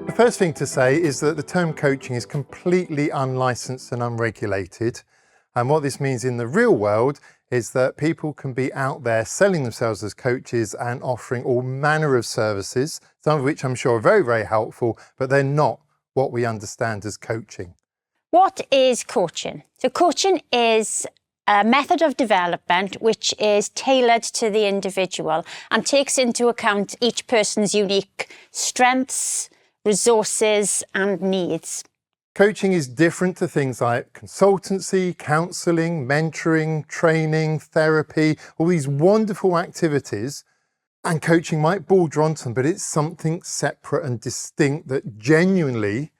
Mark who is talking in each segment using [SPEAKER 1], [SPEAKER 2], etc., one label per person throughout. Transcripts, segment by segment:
[SPEAKER 1] The first thing to say is that the term coaching is completely unlicensed and unregulated. And what this means in the real world is that people can be out there selling themselves as coaches and offering all manner of services, some of which I'm sure are very, very helpful, but they're not what we understand as coaching.
[SPEAKER 2] What is coaching? So coaching is a method of development which is tailored to the individual and takes into account each person's unique strengths, resources and needs.
[SPEAKER 1] Coaching is different to things like consultancy, counselling, mentoring, training, therapy, all these wonderful activities. And coaching might border on them, but it's something separate and distinct that genuinely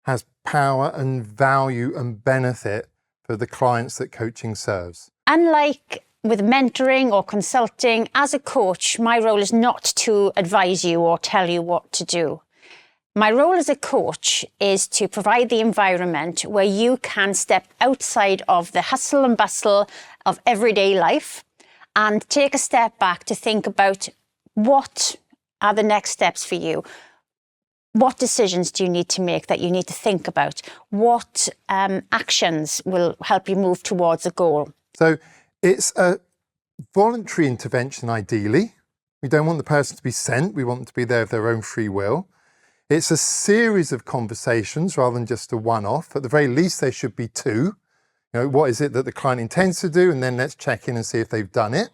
[SPEAKER 1] has power and value and benefit for the clients that coaching serves.
[SPEAKER 2] Unlike with mentoring or consulting, as a coach, my role is not to advise you or tell you what to do. My role as a coach is to provide the environment where you can step outside of the hustle and bustle of everyday life and take a step back to think about what are the next steps for you. What decisions do you need to make that you need to think about? What actions will help you move towards a goal?
[SPEAKER 1] So it's a voluntary intervention ideally. We don't want the person to be sent, we want them to be there of their own free will. It's a series of conversations rather than just a one-off. At the very least, there should be two. You know, what is it that the client intends to do? And then let's check in and see if they've done it.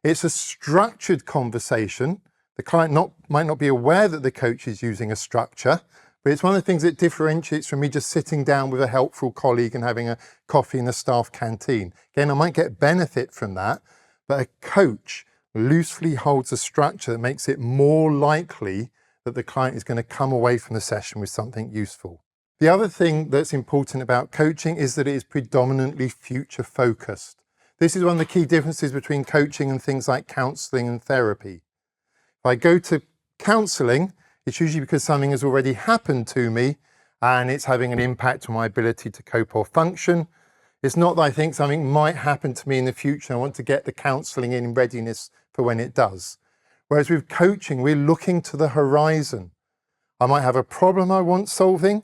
[SPEAKER 1] It's a structured conversation. The client might not be aware that the coach is using a structure, but it's one of the things that differentiates from me just sitting down with a helpful colleague and having a coffee in a staff canteen. Again, I might get benefit from that, but a coach loosely holds a structure that makes it more likely that the client is going to come away from the session with something useful. The other thing that's important about coaching is that it is predominantly future focused. This is one of the key differences between coaching and things like counselling and therapy. If I go to counselling, it's usually because something has already happened to me and it's having an impact on my ability to cope or function. It's not that I think something might happen to me in the future and I want to get the counselling in readiness for when it does. Whereas with coaching, we're looking to the horizon. I might have a problem I want solving,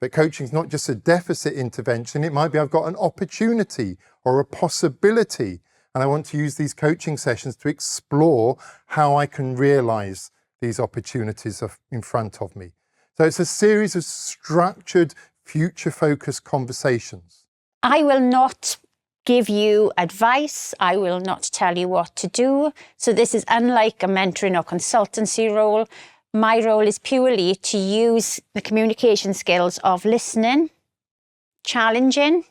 [SPEAKER 1] but coaching is not just a deficit intervention. It might be I've got an opportunity or a possibility, and I want to use these coaching sessions to explore how I can realize these opportunities in front of me. So it's a series of structured, future-focused conversations.
[SPEAKER 2] I will not give you advice. I will not tell you what to do. So this is unlike a mentoring or consultancy role. My role is purely to use the communication skills of listening, challenging,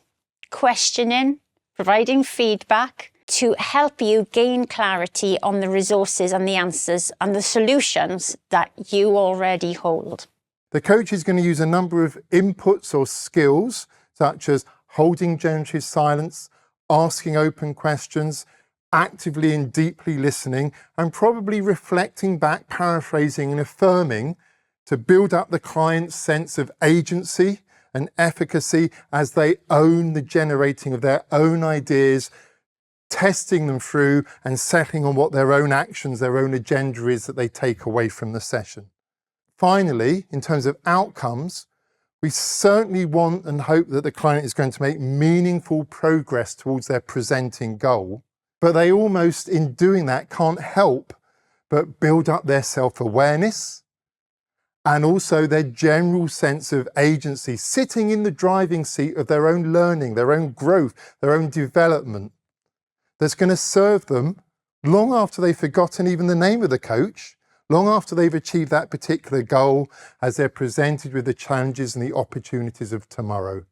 [SPEAKER 2] questioning, providing feedback to help you gain clarity on the resources and the answers and the solutions that you already hold.
[SPEAKER 1] The coach is going to use a number of inputs or skills, such as holding generative silence, asking open questions, actively and deeply listening, and probably reflecting back, paraphrasing and affirming to build up the client's sense of agency and efficacy as they own the generating of their own ideas, testing them through and settling on what their own actions, their own agenda is that they take away from the session. Finally, in terms of outcomes, we certainly want and hope that the client is going to make meaningful progress towards their presenting goal, but they almost, in doing that, can't help but build up their self-awareness and also their general sense of agency, sitting in the driving seat of their own learning, their own growth, their own development, that's going to serve them long after they've forgotten even the name of the coach, long after they've achieved that particular goal, as they're presented with the challenges and the opportunities of tomorrow.